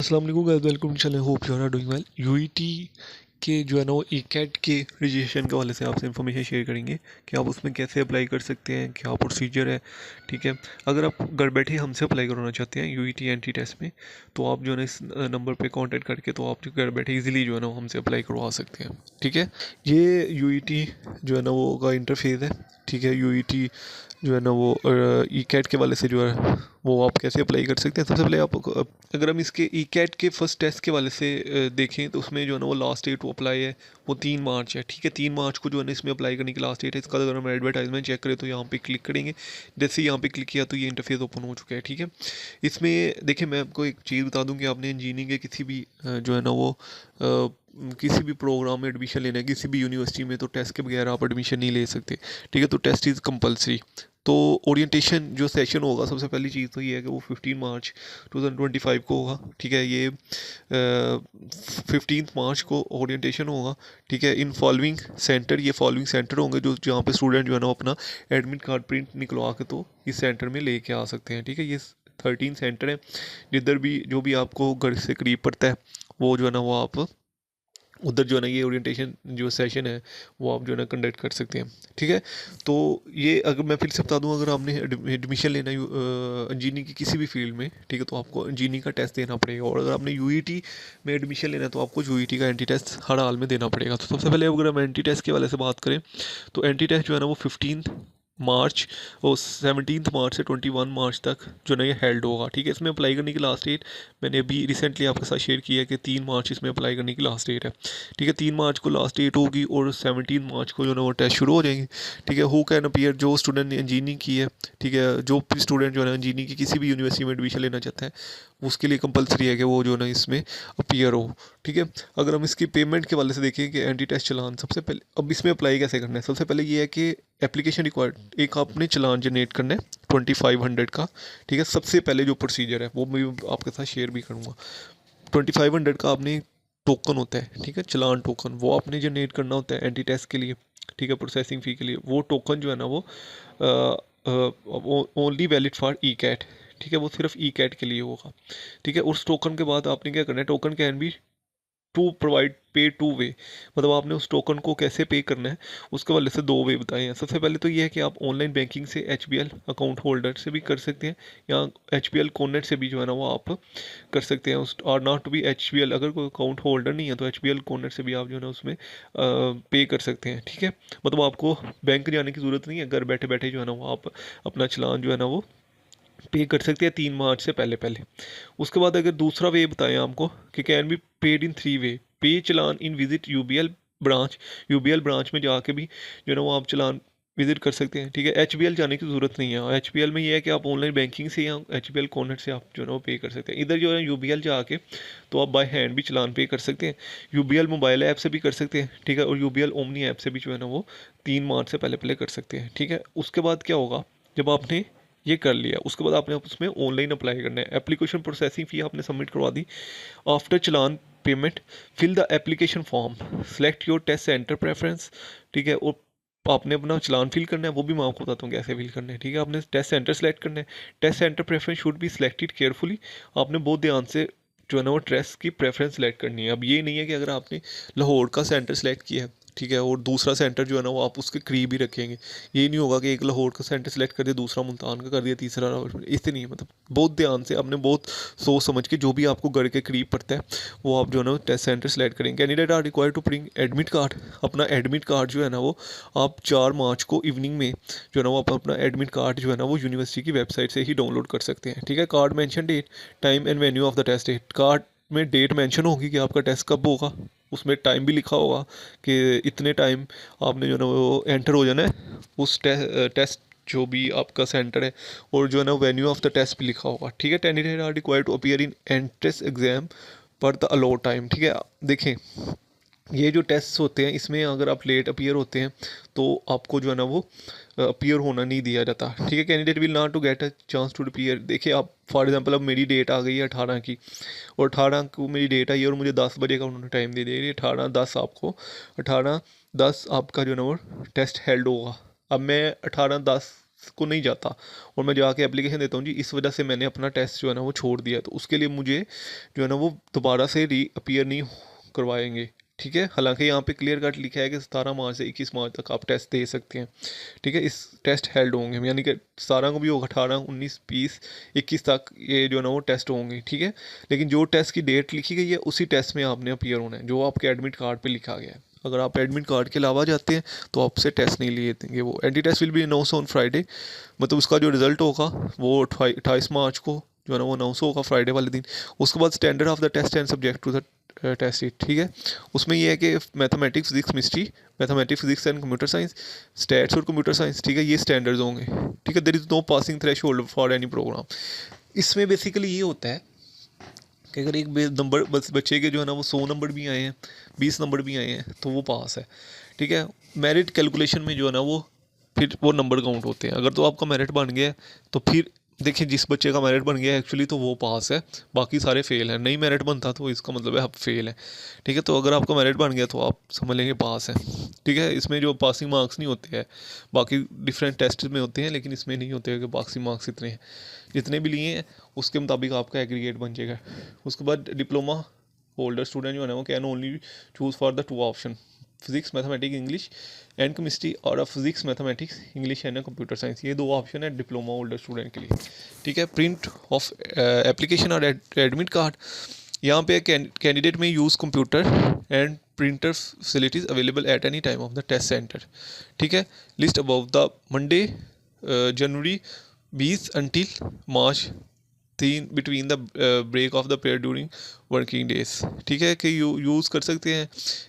अस्सलाम वालेकुम guys, welcome to channel. Hope you are doing well. UET के जो है ना वो ईकैट के रजिस्ट्रेशन के हवाले से आपसे इन्फॉर्मेशन शेयर करेंगे कि आप उसमें कैसे अप्लाई कर सकते हैं, क्या प्रोसीजर है। ठीक है, अगर आप घर बैठे हमसे अप्लाई करवाना चाहते हैं यूईटी एंट्री टेस्ट में, तो आप जो है ना इस नंबर पे कांटेक्ट करके तो आप घर बैठे इजीली जो है ना हमसे अप्लाई करवा सकते हैं। ठीक है, ये यूईटी जो है ना वो का इंटरफेस है। ठीक है, यूईटी जो है ना वो ई कैट के वाले से जो है वो आप कैसे अप्लाई कर सकते हैं। सबसे पहले आप अगर हम इसके ई कैट के फर्स्ट टेस्ट के वाले से देखें तो उसमें जो है ना वो लास्ट डेट वो अप्लाई है वो 3 मार्च है। ठीक है, 3 मार्च को जो है ना इसमें अप्लाई करने की लास्ट डेट है इसका। अगर हम एडवर्टाइजमेंट चेक करें तो यहाँ पे क्लिक करेंगे, जैसे यहाँ पे क्लिक किया तो ये इंटरफेस ओपन हो चुका है। ठीक है, इसमें देखिए मैं आपको एक चीज़ बता दूँ कि आपने इंजीनियरिंग के किसी भी जो है ना वो किसी भी प्रोग्राम में एडमिशन लेना है, किसी भी यूनिवर्सिटी में, तो टेस्ट के बगैर आप एडमिशन नहीं ले सकते। ठीक है, तो टेस्ट इज़ कंपलसरी। तो ओरिएंटेशन जो सेशन होगा, सबसे पहली चीज़ तो ये है कि वो 15 मार्च 2025 को होगा। ठीक है, ये 15 मार्च को ओरिएंटेशन होगा। ठीक है, इन फॉलोइंग सेंटर, ये फॉलोइंग सेंटर होंगे जो जहाँ पे स्टूडेंट जो है ना अपना एडमिट कार्ड प्रिंट निकलवा के तो इस सेंटर में लेके आ सकते हैं। ठीक है, ये 13 सेंटर है, जिधर भी जो भी आपको घर से करीब पड़ता है वो जो है ना वो आप उधर जो है ना ये ओरिएंटेशन जो सेशन है वो आप जो है ना कंडक्ट कर सकते हैं। ठीक है, तो ये अगर मैं फिर से बता दूं, अगर आपने एडमिशन लेना है इंजीनियरिंग की किसी भी फील्ड में, ठीक है, तो आपको इंजीनियरिंग का टेस्ट देना पड़ेगा। और अगर आपने यूईटी में एडमिशन लेना है तो आपको यूईटी का एंटी टेस्ट हर हाल में देना पड़ेगा। तो सबसे पहले अगर हम एंटी टेस्ट के वाले से बात करें तो एंटी टेस्ट जो है ना वो 15 मार्च और 17 मार्च से 21 मार्च तक जो ना ये हेल्ड होगा। ठीक है, इसमें अप्लाई करने की लास्ट डेट मैंने अभी रिसेंटली आपके साथ शेयर किया है कि 3 मार्च इसमें अप्लाई करने की लास्ट डेट है। ठीक है, 3 मार्च को लास्ट डेट होगी और 17 मार्च को जो ना वो टेस्ट शुरू हो जाएंगे। ठीक है, हु कैन अपीयर, जो स्टूडेंट ने इंजीनियरिंग की है, ठीक है, जो भी स्टूडेंट जो है ना इंजीनियरिंग की किसी भी यूनिवर्सिटी में एडमिशन लेना चाहता है उसके लिए कंपलसरी है कि वो जो ना इसमें अपीयर हो। ठीक है, अगर हम इसकी पेमेंट के वाले से देखें कि एंटी टेस्ट चलान, सबसे पहले अब इसमें अप्लाई कैसे करना है। सबसे पहले ये है कि एप्लीकेशन रिक्वायर्ड एक आपने चलान जनरेट करना है 2500 का। ठीक है, सबसे पहले जो प्रोसीजर है वो मैं आपके साथ शेयर भी करूँगा। 2500 का आपने टोकन होता है, ठीक है, चलान टोकन, वो आपने जनरेट करना होता है एंटी टेस्ट के लिए। ठीक है, प्रोसेसिंग फ़ी के लिए वो टोकन जो है ना वो only valid for E CAT. ठीक है, वो सिर्फ ई कैट के लिए होगा। ठीक है, उस टोकन के बाद आपने क्या करना है, token can be to provide pay two way, मतलब आपने उस टोकन को कैसे पे करना है उसके वाले से 2 वे बताए हैं। सबसे पहले तो ये है कि आप ऑनलाइन बैंकिंग से एचबीएल अकाउंट होल्डर से भी कर सकते हैं या एचबीएल कोनेट से भी जो है ना वो आप कर सकते हैं। उस और नॉट टू बी एचबीएल, अगर कोई अकाउंट होल्डर नहीं है तो एचबीएल कोनेट से भी आप जो है ना उसमें पे कर सकते हैं। ठीक है, मतलब आपको बैंक जाने की ज़रूरत नहीं है, घर बैठे बैठे जो है ना वो आप अपना चलान जो है ना वो पे कर सकते हैं 3 मार्च से पहले पहले। उसके बाद अगर दूसरा वे बताएं आपको कि can be paid in 3 way, pay challan in visit UBL branch, UBL branch में जाके भी जो है ना वो आप चलान विजिट कर सकते हैं। ठीक है, एचबीएल जाने की ज़रूरत नहीं है। एचबीएल में ये है कि आप ऑनलाइन बैंकिंग से या एचबीएल कॉर्नर से आप जो है ना वो पे कर सकते हैं। इधर जो है यूबीएल जाके तो आप बाय हैंड भी चलान पे कर सकते हैं, यूबीएल मोबाइल ऐप से भी कर सकते हैं। ठीक है, और यूबीएल ओमनी ऐप से भी जो है ना वो 3 मार्च से पहले पहले कर सकते हैं। ठीक है, उसके बाद क्या होगा, जब आपने ये कर लिया उसके बाद आपने उसमें ऑनलाइन अप्लाई करना है। एप्लीकेशन प्रोसेसिंग फ़ी आपने सबमिट करवा दी। After challan payment fill the application form, select your test centre preference. ठीक है, और आपने अपना चलान फिल करना है, वो भी मैं आपको बताता हूँ कैसे फिल करना है। ठीक है, आपने टेस्ट सेंटर सेलेक्ट करना है। Test centre preference should be selected carefully, आपने बहुत ध्यान से जो है ना वो टेस्ट की प्रेफरेंस सेलेक्ट करनी है। अब ये नहीं है कि अगर आपने लाहौर का सेंटर सेलेक्ट किया है, ठीक है, और दूसरा सेंटर जो है ना वो आप उसके करीब ही रखेंगे। ये नहीं होगा कि एक लाहौर का सेंटर सेलेक्ट कर दिया, दूसरा मुल्तान का कर दिया, तीसरा रावलपिंडी, इससे नहीं है। मतलब बहुत ध्यान से आपने बहुत सोच समझ के जो भी आपको घर के करीब पड़ता है वो आप जो है ना टेस्ट सेंटर सेलेक्ट करेंगे। Candidate are required to bring admit card, अपना एडमिट कार्ड जो है ना वो आप 4 मार्च को इवनिंग में जो है ना वो आप अपना एडमिट कार्ड जो है ना वो यूनिवर्सिटी की वेबसाइट से ही डाउनलोड कर सकते हैं। ठीक है, card mention date, time and venue of the test date, card में डेट मेंशन होगी कि आपका टेस्ट कब होगा, उसमें टाइम भी लिखा होगा कि इतने टाइम आपने जो है ना वो एंटर हो जाना है उस टेस्ट जो भी आपका सेंटर है, और जो है ना वेन्यू ऑफ द टेस्ट भी लिखा होगा। ठीक है, candidate are required to appear in entrance exam per the allowed time. ठीक है, देखें ये जो टेस्ट होते हैं इसमें अगर आप लेट अपीयर होते हैं तो आपको जो है ना वो अपीयर होना नहीं दिया जाता। ठीक है, candidate will not to get a chance to appear. देखिए आप फॉर एग्जांपल अब मेरी डेट आ गई है 18 की, और 18 को मेरी डेट आई है और मुझे 10 बजे का उन्होंने टाइम दे दिया, 18:10 आपको, 18:10 आपका जो है ना वो टेस्ट हेल्ड होगा। अब मैं 18:10 को नहीं जाता और मैं जाके एप्लीकेशन देता हूँ जी इस वजह से मैंने अपना टेस्ट जो है ना वो छोड़ दिया, तो उसके लिए मुझे जो है ना वो दोबारा से री अपीयर नहीं करवाएंगे। ठीक है, हालांकि यहाँ पे क्लियर कट लिखा है कि 17 मार्च से 21 मार्च तक आप टेस्ट दे सकते हैं। ठीक है, इस टेस्ट हेल्ड होंगे, यानी कि 17 को भी होगा, 18, 19, 20, 21 तक ये जो है ना वो टेस्ट होंगे। ठीक है, लेकिन जो टेस्ट की डेट लिखी गई है उसी टेस्ट में आपने अपीयर होना है जो आपके एडमिट कार्ड पे लिखा गया है। अगर आप एडमिट कार्ड के अलावा जाते हैं तो आपसे टेस्ट नहीं लिए देंगे। वो entry test will be announce on Friday, मतलब उसका जो रिजल्ट होगा वो 28 मार्च को जो है ना वो अनाउंस होगा फ्राइडे वाले दिन। उसके बाद standard of the test and subject to the test it. ठीक है, उसमें ये है कि mathematics, physics, chemistry, mathematics, physics and computer science, stats और कंप्यूटर साइंस, ठीक है, ये स्टैंडर्ड्स होंगे। ठीक है, there is no passing threshold for any programme. इसमें बेसिकली ये होता है कि अगर एक नंबर बच्चे के जो है ना वो 100 नंबर भी आए हैं, 20 नंबर भी आए हैं तो वो पास है। ठीक है, मेरिट कैलकुलेशन में जो है ना वो फिर वो नंबर काउंट होते हैं। अगर तो आपका मेरिट बन गया है तो फिर देखिए जिस बच्चे का मेरिट बन गया है एक्चुअली तो वो पास है, बाकी सारे फेल हैं। नहीं मेरिट बनता तो इसका मतलब है आप फेल है। ठीक है, तो अगर आपका मेरिट बन गया तो आप समझ लेंगे पास है। ठीक है, इसमें जो पासिंग मार्क्स नहीं होते हैं, बाकी डिफरेंट टेस्ट में होते हैं लेकिन इसमें नहीं होते हैं कि पासिंग मार्क्स इतने हैं। जितने भी लिए हैं उसके मुताबिक आपका एग्रीगेट बन जाएगा। उसके बाद डिप्लोमा होल्डर स्टूडेंट जो है ना वो can only choose for the 2 option, physics, mathematics, English and chemistry, और physics, mathematics, English and computer science, ये 2 ऑप्शन है डिप्लोमा होल्डर स्टूडेंट के लिए। ठीक है, प्रिंट ऑफ एप्लीकेशन और एडमिट कार्ड, यहाँ पे candidate may use computer and printer facilities available at any time of the test centre. ठीक है, list above the Monday January 20 until March 3 between the break of the period during working days. ठीक है, कि use कर सकते हैं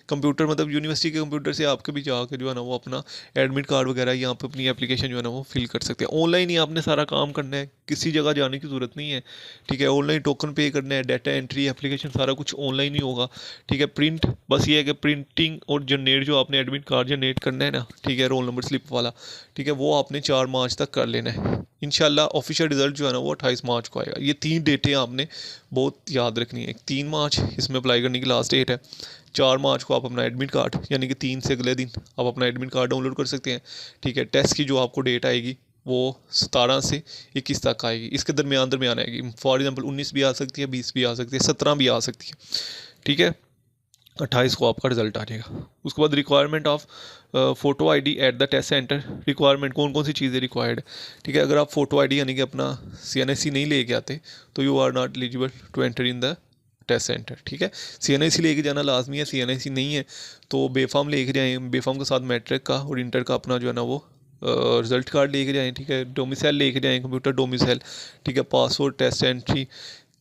computer, मतलब university के कंप्यूटर से आपके भी जाकर जो है ना वो अपना एडमिट कार्ड वगैरह यहाँ पे अपनी एप्लीकेशन जो है ना वो फिल कर सकते हैं। ऑनलाइन ही आपने सारा काम करना है, किसी जगह जाने की ज़रूरत नहीं है। ठीक है, ऑनलाइन टोकन पे करना है, डाटा एंट्री, एप्लीकेशन सारा कुछ ऑनलाइन ही होगा। ठीक है, प्रिंट बस ये है कि प्रिंटिंग और जनरेट जो आपने एडमिट कार्ड जनरेट करना है ना, ठीक है, रोल नंबर स्लिप वाला, ठीक है, वो आपने 4 मार्च तक कर लेना है। इंशाल्लाह ऑफिशियल रिजल्ट जो है ना वो 28 मार्च को आएगा। ये 3 डेटें आपने बहुत याद रखनी है। 3 मार्च इसमें अप्लाई करने की लास्ट डेट है। 4 मार्च को आप अपना एडमिट कार्ड, यानी कि 3 से अगले दिन आप अपना एडमिट कार्ड डाउनलोड कर सकते हैं। ठीक है, टेस्ट की जो आपको डेट आएगी वो 17 से 21 तक आएगी, इसके दरमियान आएगी। फॉर एग्जांपल 19 भी आ सकती है, 20 भी आ सकती है, 17 भी आ सकती है। ठीक है, 28 को आपका रिजल्ट आ जाएगा। उसके बाद requirement of photo ID at the test centre. Requirement कौन कौन सी चीज़ें रिक्वायर्ड है। ठीक है, अगर आप फ़ोटो आईडी यानी कि अपना CNSC नहीं लेके आते तो you are not eligible to enter in the test centre. ठीक है, CNSC लेके जाना लाजमी है। CNSC नहीं है तो बेफाम लेके जाएँ, बेफाम के साथ मैट्रिक का और इंटर का अपना जो है ना वो रिजल्ट कार्ड लेके जाएँ। ठीक है, डोमिसाइल लेके जाएँ, कंप्यूटर डोमिसाइल। ठीक है, पासवर्ड, टेस्ट एंट्री,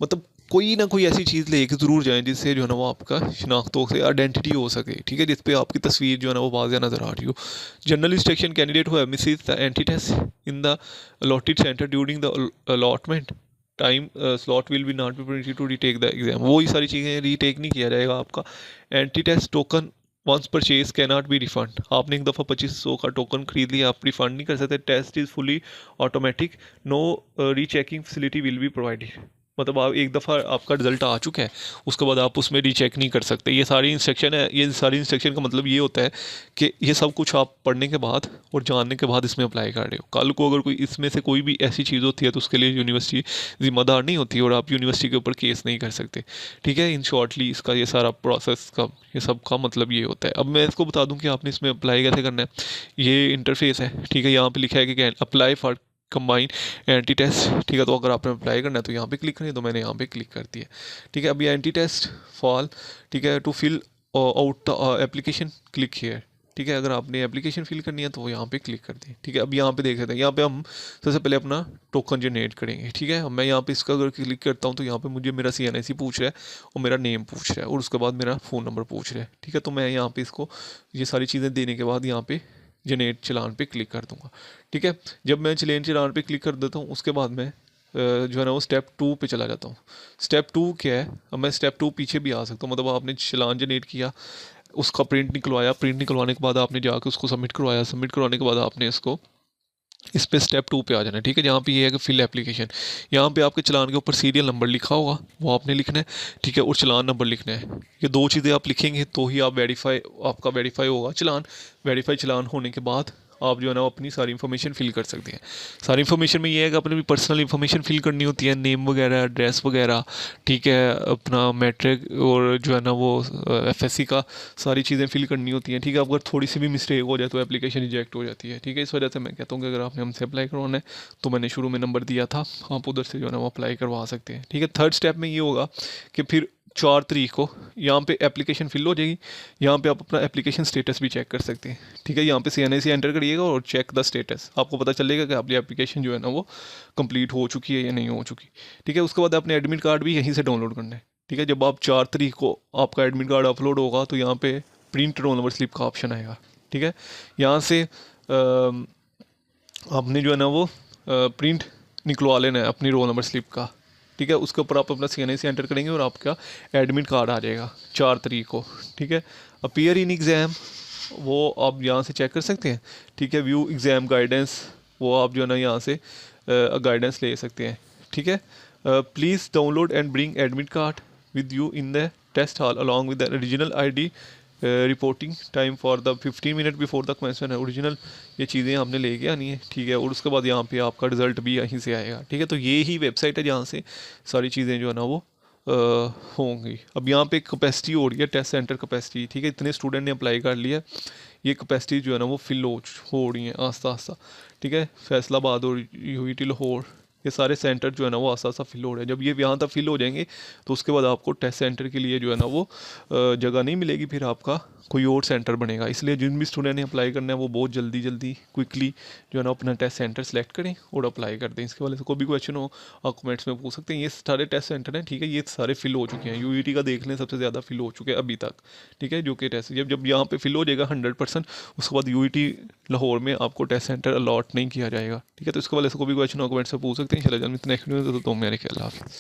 मतलब कोई ना कोई ऐसी चीज़ लेके ज़रूर जाएं जिससे जो है ना वो आपका शनाख्तों से आइडेंटिटी हो सके। ठीक है, जिस पे आपकी तस्वीर जो है ना वो वाज़िया नज़र आ रही हो। General instruction, candidate who have missed the entry test in the allotted centre during the allotment time slot will be not be permitted to retake the exam. वो ही सारी चीज़ें रीटेक नहीं किया जाएगा आपका। Entry test token once purchase can not be refund. आपने एक दफ़ा 2500 का टोकन खरीद लिया, आप रिफंड नहीं कर सकते। Test is fully automatic, no rechecking facility will be provided. मतलब आप एक दफ़ा आपका रिजल्ट आ चुका है उसके बाद आप उसमें रीचेक नहीं कर सकते। ये सारी इंस्ट्रक्शन है। ये सारी इंस्ट्रक्शन का मतलब ये होता है कि ये सब कुछ आप पढ़ने के बाद और जानने के बाद इसमें अप्लाई कर रहे हो। कल को अगर कोई इसमें से कोई भी ऐसी चीज़ होती है तो उसके लिए यूनिवर्सिटी ज़िम्मेदार नहीं होती और आप यूनिवर्सिटी के ऊपर केस नहीं कर सकते। ठीक है, इन शॉर्टली इसका ये सारा प्रोसेस का ये सब का मतलब ये होता है। अब मैं इसको बता दूं कि आपने इसमें अप्लाई कैसे करना है। ये इंटरफेस है। ठीक है, यहाँ पे लिखा है कि apply for combine entry test. ठीक है, तो अगर आपने अप्लाई करना है तो यहाँ पे क्लिक करें, तो मैंने यहाँ पे क्लिक कर दिया। ठीक है, अभी एंटी टेस्ट फॉल, ठीक है, to fill out the application click here. ठीक है, अगर आपने एप्लीकेशन फिल करनी है तो यहाँ पे क्लिक कर दें। ठीक है, अब यहाँ पे देख सकते हैं, यहाँ पे हम सबसे पहले अपना टोकन जनरेट करेंगे। ठीक है, मैं यहाँ पे इसका अगर क्लिक करता हूँ तो यहाँ पे मुझे मेरा CNSC पूछ रहा है और मेरा नेम पूछ रहा है और उसके बाद मेरा फ़ोन नंबर पूछ रहा है। ठीक है, तो मैं यहाँ पे इसको ये सारी चीज़ें देने के बाद यहाँ पे जनरेट चलान पे क्लिक कर दूंगा। ठीक है, जब मैं चलान पे क्लिक कर देता हूँ उसके बाद मैं जो है ना वो स्टेप 2 पे चला जाता हूँ। स्टेप 2 क्या है, अब मैं स्टेप 2 पीछे भी आ सकता हूँ। मतलब आपने चलान जनरेट किया, उसका प्रिंट निकलवाया, प्रिंट निकलवाने के बाद आपने जाकर उसको सबमिट करवाया, सबमिट करवाने के बाद आपने इसको इस पे स्टेप 2 पे आ जाना है। ठीक है, जहाँ पे ये है कि फिल एप्लीकेशन, यहाँ पे आपके चलान के ऊपर सीरियल नंबर लिखा होगा वो आपने लिखना है। ठीक है, और चलान नंबर लिखना है। ये 2 चीज़ें आप लिखेंगे तो ही आप आपका वेरीफाई होगा चलान। वेरीफाई चलान होने के बाद आप जो है ना अपनी सारी इन्फॉर्मेशन फिल कर सकते हैं। सारी इन्फॉर्मेशन में ये है कि अपनी पर्सनल इन्फॉर्मेशन फिल करनी होती है, नेम वगैरह, एड्रेस वगैरह, ठीक है, अपना मैट्रिक और जो है ना वो FSC का सारी चीज़ें फिल करनी होती हैं, ठीक है। अगर थोड़ी सी भी मिस्टेक हो जाए तो एप्लीकेशन रिजेक्ट हो जाती है, ठीक है। इस वजह से मैं कहता हूँ कि अगर आपने हमसे अप्लाई करवाना है तो मैंने शुरू में नंबर दिया था, आप उधर से जो है ना वो अप्लाई करवा सकते हैं, ठीक है। थर्ड स्टेप में ये होगा कि फिर 4 तारीख को यहाँ पे एप्लीकेशन फिल हो जाएगी। यहाँ पे आप अपना एप्लीकेशन स्टेटस भी चेक कर सकते हैं, ठीक है। यहाँ पे CNIC एंटर करिएगा और चेक द स्टेटस, आपको पता चलेगा कि आपकी एप्लीकेशन जो है ना वो कंप्लीट हो चुकी है या नहीं हो चुकी, ठीक है। उसके बाद अपने एडमिट कार्ड भी यहीं से डाउनलोड करना है, ठीक है। जब आप 4 तारीख को आपका एडमिट कार्ड अपलोड होगा तो यहाँ पे प्रिंट रोल नंबर स्लिप का ऑप्शन आएगा, ठीक है। यहाँ से आपने जो है ना वो प्रिंट निकलवा लेना है अपनी रोल नंबर स्लिप का, ठीक है। उसके ऊपर आप अपना CNIC एंटर करेंगे और आपका एडमिट कार्ड आ जाएगा 4 तारीख को, ठीक है। अपीयर इन एग्ज़ाम वो आप यहाँ से चेक कर सकते हैं, ठीक है। व्यू एग्ज़ाम गाइडेंस वो आप जो है ना यहाँ से गाइडेंस ले सकते हैं, ठीक है। Please download and bring admit card with you in the test hall along with the original ID। Reporting time for the 15 minute before the commencement है, ओरिजिनल ये चीज़ें हमने लेके आनी है, ठीक है। और उसके बाद यहाँ पे आपका रिजल्ट भी यहीं से आएगा, ठीक है। तो ये ही वेबसाइट है जहाँ से सारी चीज़ें जो है ना वो होंगी। अब यहाँ पे कैपेसिटी हो रही है, टेस्ट सेंटर कैपेसिटी, ठीक है। इतने स्टूडेंट ने अप्लाई कर लिया, ये कैपेसिटी जो है ना वो फिल हो रही है आस्ता आस्ता, ठीक है। फैसलाबाद और UET लाहौर ये सारे सेंटर जो है ना वो आस्ता आस्ता फिल हो रहे हैं। जब ये यहाँ तक फिल हो जाएंगे तो उसके बाद आपको टेस्ट सेंटर के लिए जो है ना वो जगह नहीं मिलेगी, फिर आपका कोई और सेंटर बनेगा। इसलिए जिन भी स्टूडेंट ने अप्लाई करना है वो बहुत जल्दी जल्दी क्विकली जो है ना अपना टेस्ट सेंटर सेलेक्ट करें और अप्लाई कर दें। इसके वाले से कोई भी क्वेश्चन हो आप कमेंट्स में पूछ सकते हैं। ये सारे टेस्ट सेंटर हैं, ठीक है, ये सारे फिल हो चुके हैं। UET का देख लें सबसे ज़्यादा फिल हो चुके हैं अभी तक, ठीक है। जो कि टेस्ट जब जब यहाँ पे फिल हो जाएगा 100%, उसके बाद UET लाहौर में आपको टेस्ट सेंटर अलॉट नहीं किया जाएगा, ठीक है। तो इसके वाले से कोई भी क्वेश्चन हो कमेंट्स में पूछ सकते हैं। चलो जल्द मिलते हैं नेक्स्ट वीडियो में, तो मेरे ख्याल।